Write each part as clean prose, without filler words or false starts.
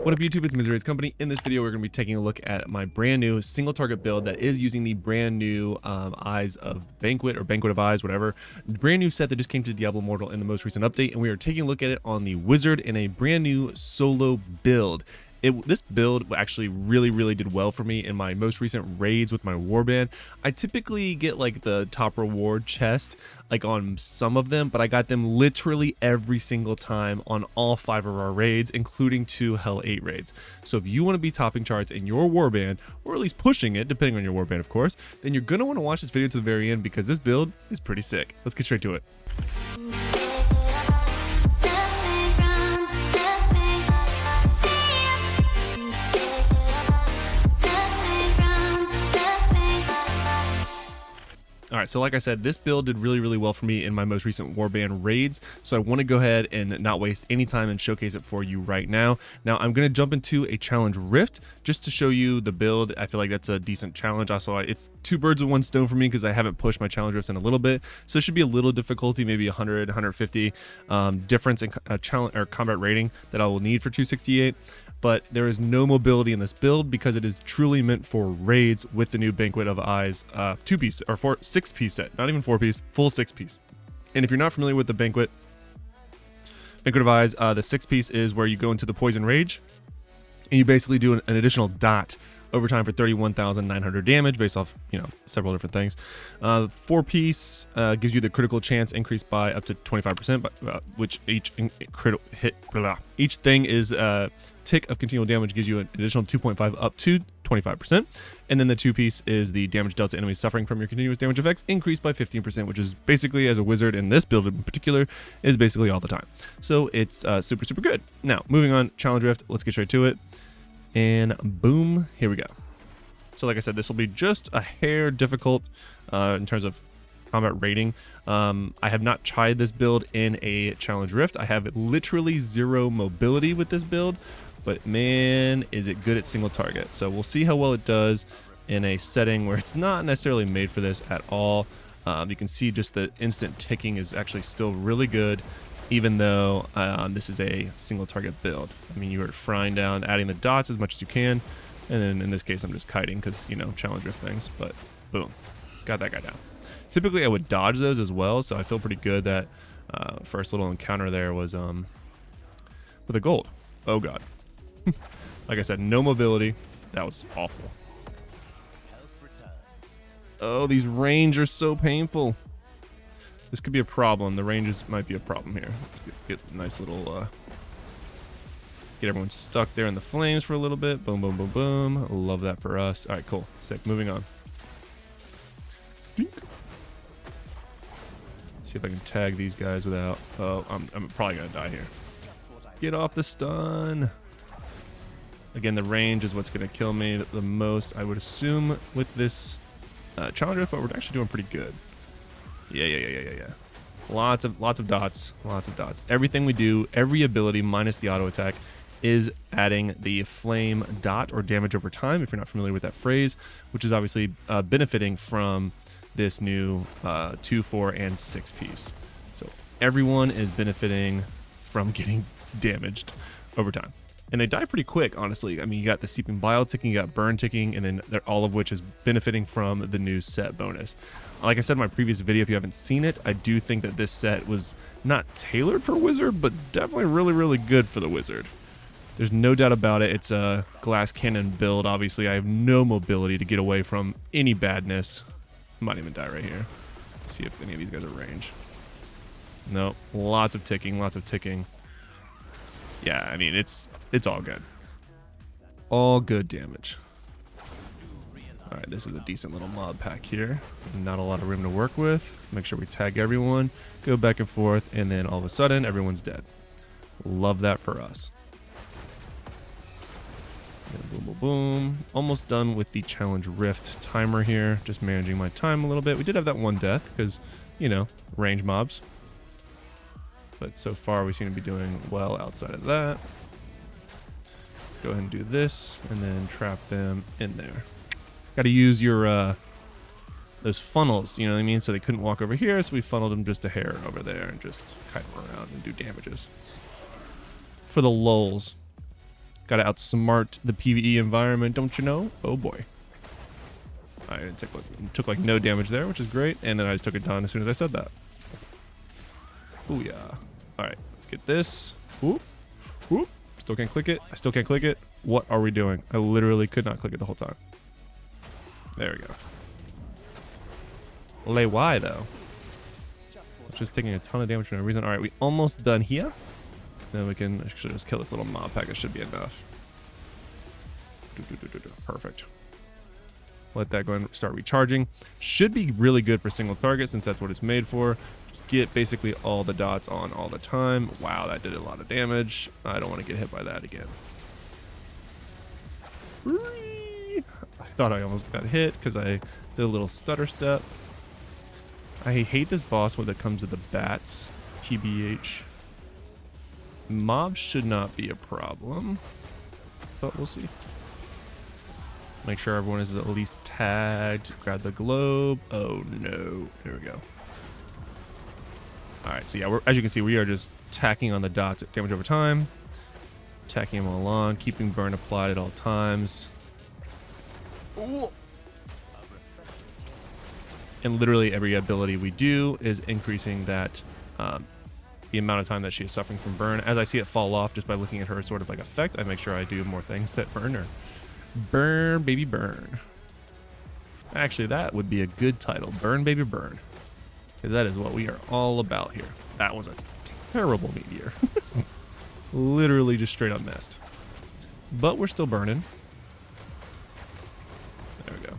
What up YouTube, it's Misery's Company. In this video, we're going to be taking a look at my brand new single target build that is using the brand new Eyes of Banquet or Banquet of Eyes, whatever. Brand new set that just came to Diablo Immortal in the most recent update, and we are taking a look at it on the Wizard in a brand new solo build. This build actually really did well for me in my most recent raids with my warband. I typically get like the top reward chest like on some of them, but I got them literally every single time on all 5 of our raids, including 2 Hell 8 raids. So if you want to be topping charts in your warband, or at least pushing it, depending on your warband of course, then you're going to want to watch this video to the very end because this build is pretty sick. Let's get straight to it. Alright, so like I said, this build did really well for me in my most recent warband raids, so I want to go ahead and not waste any time and showcase it for you right now. Now, I'm going to jump into a challenge rift just to show you the build. I feel like that's a decent challenge. Also, it's 2 birds with 1 stone for me because I haven't pushed my challenge rifts in a little bit, so it should be a little difficulty, maybe 100, 150 difference in challenge or combat rating that I will need for 268. But there is no mobility in this build because it is truly meant for raids with the new Banquet of Eyes 2-piece or 6-piece set, not even 4-piece, full 6-piece. And if you're not familiar with the Banquet of Eyes, the 6-piece is where you go into the Poison Rage and you basically do an additional dot over time for 31,900 damage based off, several different things. 4-piece gives you the critical chance increase by up to 25%, which each thing is tick of continual damage gives you an additional 2.5 up to 25%. And then the 2-piece is the damage dealt to enemies suffering from your continuous damage effects increased by 15%, which is basically, as a wizard in this build in particular, is basically all the time. So it's super good. Now, moving on, challenge rift, let's get straight to it. And boom, here we go. So like I said, this will be just a hair difficult in terms of combat rating. I have not tried this build in a challenge rift. I have literally 0 mobility with this build, but man, is it good at single target. So we'll see how well it does in a setting where it's not necessarily made for this at all. You can see just the instant ticking is actually still really good, even though this is a single target build. I mean, you are frying down, adding the dots as much as you can, and then in this case I'm just kiting because, challenge rift things, but boom, got that guy down. Typically I would dodge those as well, so I feel pretty good that first little encounter there was with a gold. Oh god. Like I said, no mobility. That was awful. Oh, these range are so painful. This could be a problem. The ranges might be a problem here. Let's get a nice little get everyone stuck there in the flames for a little bit. Boom, boom, boom, boom. Love that for us. All right, cool. Sick. Moving on. See if I can tag these guys without... Oh, I'm probably going to die here. Get off the stun. Again, the range is what's going to kill me the most, I would assume, with this challenger, but we're actually doing pretty good. Yeah. Lots of dots. Everything we do, every ability minus the auto attack, is adding the flame dot or damage over time, if you're not familiar with that phrase, which is obviously benefiting from this new 2, 4, and 6-piece. So everyone is benefiting from getting damaged over time. And they die pretty quick, honestly. I mean, you got the Seeping Bile ticking, you got Burn ticking, and then all of which is benefiting from the new set bonus. Like I said in my previous video, if you haven't seen it, I do think that this set was not tailored for Wizard, but definitely really good for the Wizard. There's no doubt about it. It's a glass cannon build. Obviously, I have no mobility to get away from any badness. I might even die right here. See if any of these guys are range. No, lots of ticking. Yeah, I mean, it's all good. All good damage. Alright, this is a decent little mob pack here. Not a lot of room to work with. Make sure we tag everyone, go back and forth, and then all of a sudden, everyone's dead. Love that for us. And boom, boom, boom. Almost done with the challenge rift timer here. Just managing my time a little bit. We did have that 1 death because, range mobs. But so far we seem to be doing well outside of that. Let's go ahead and do this and then trap them in there. Got to use your those funnels, you know what I mean? So they couldn't walk over here, so we funneled them just a hair over there and just kite them around and do damages. For the lulz. Gotta outsmart the PvE environment, don't you know? Oh boy. I took like no damage there, which is great, and then I just took it down as soon as I said that. Oh yeah. Alright, let's get this. Whoop. Whoop. Still can't click it. I still can't click it. What are we doing? I literally could not click it the whole time. There we go. Lay Y though. Just taking a ton of damage for no reason. Alright, we almost done here. Then we can actually just kill this little mob pack. It should be enough. Perfect. Let that go and start recharging. Should be really good for single target since that's what it's made for. Just get basically all the dots on all the time. Wow, that did a lot of damage. I don't want to get hit by that again. I thought I almost got hit because I did a little stutter step. I hate this boss when it comes to the bats. TBH. Mobs should not be a problem, but we'll see. Make sure everyone is at least tagged. Grab the globe. Oh no. Here we go. Alright, so yeah, as you can see, we are just tacking on the dots at damage over time. Tacking them along, keeping burn applied at all times. Ooh. And literally every ability we do is increasing that the amount of time that she is suffering from burn. As I see it fall off just by looking at her sort of like effect, I make sure I do more things that burn her. Burn, baby, burn. Actually, that would be a good title. Burn, baby, burn. Because that is what we are all about here. That was a terrible meteor. Literally just straight up missed. But we're still burning. There we go.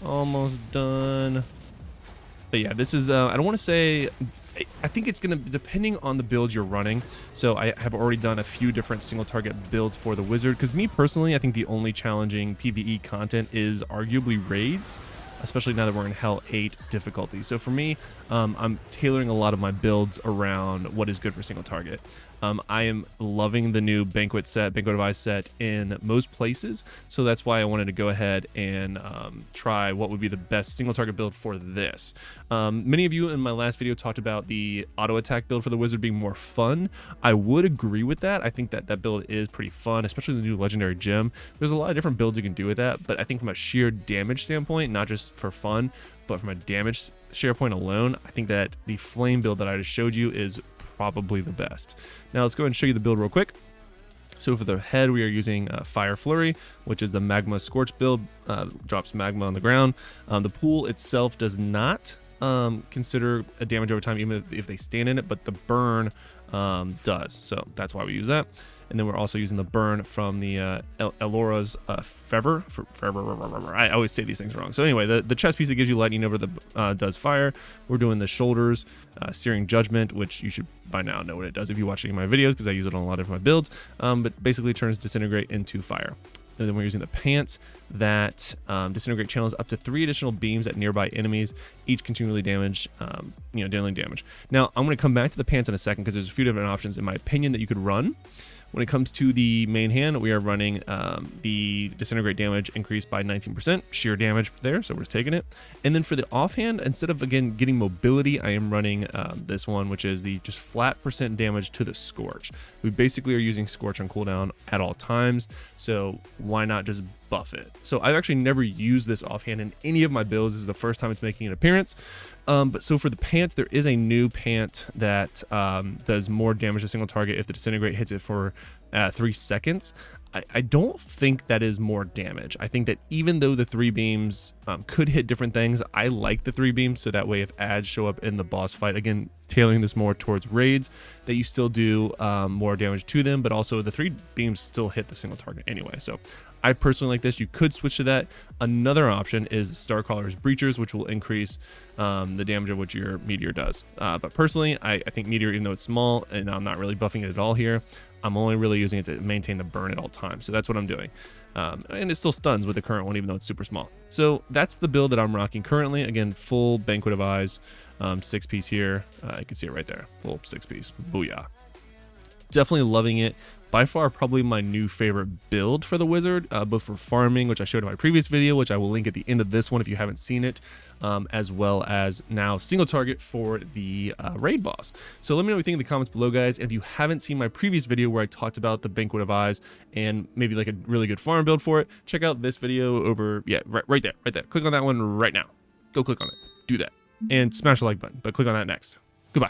Almost done. But yeah, this is, I don't want to say, I think it's going to, depending on the build you're running. So I have already done a few different single target builds for the wizard. Because me personally, I think the only challenging PvE content is arguably raids. Especially now that we're in Hell 8 difficulty. So for me, I'm tailoring a lot of my builds around what is good for single target. I am loving the new Banquet Device set in most places. So that's why I wanted to go ahead and try what would be the best single target build for this. Many of you in my last video talked about the auto attack build for the wizard being more fun. I would agree with that. I think that that build is pretty fun, especially the new legendary gem. There's a lot of different builds you can do with that, but I think from a sheer damage standpoint, not just for fun, but from a damage share point alone, I think that the flame build that I just showed you is probably the best. Now let's go ahead and show you the build real quick. So for the head, we are using Fire Flurry, which is the Magma Scorch build. Drops magma on the ground. The pool itself does not consider a damage over time, even if they stand in it, but the burn does. So that's why we use that. And then we're also using the burn from the Elora's Fever. I always say these things wrong. So anyway, the chest piece that gives you lightning over the does fire. We're doing the shoulders, Searing Judgment, which you should by now know what it does if you watch any of my videos, because I use it on a lot of my builds. But basically turns Disintegrate into fire. And then we're using the pants that Disintegrate channels up to 3 additional beams at nearby enemies, each continually dealing damage. Now, I'm going to come back to the pants in a second because there's a few different options, in my opinion, that you could run. When it comes to the main hand, we are running the Disintegrate damage increased by 19%, sheer damage there, so we're just taking it. And then for the offhand, instead of, again, getting mobility, I am running this one, which is the just flat percent damage to the Scorch. We basically are using Scorch on cooldown at all times, so why not just buff it? So I've actually never used this offhand in any of my builds. This is the first time it's making an appearance. But so for the pant, there is a new pant that does more damage to single target if the Disintegrate hits it for 3 seconds. I don't think that is more damage. I think that even though the 3 beams could hit different things, I like the 3 beams, so that way if adds show up in the boss fight, again, tailoring this more towards raids, that you still do more damage to them, but also the 3 beams still hit the single target anyway. So I personally like this. You could switch to that. Another option is Starcrawler's Breachers, which will increase the damage of what your Meteor does. But personally, I think Meteor, even though it's small, and I'm not really buffing it at all here, I'm only really using it to maintain the burn at all times. So that's what I'm doing. And it still stuns with the current one, even though it's super small. So that's the build that I'm rocking currently. Again, full Banquet of Eyes, 6-piece here. You can see it right there. Full 6-piece. Booyah. Definitely loving it. By far, probably my new favorite build for the wizard, both for farming, which I showed in my previous video, which I will link at the end of this one if you haven't seen it, as well as now single target for the raid boss. So let me know what you think in the comments below, guys. And if you haven't seen my previous video where I talked about the Banquet of Eyes and maybe like a really good farm build for it, check out this video over, yeah, right there. Click on that one right now. Go click on it. Do that. And smash the like button, but click on that next.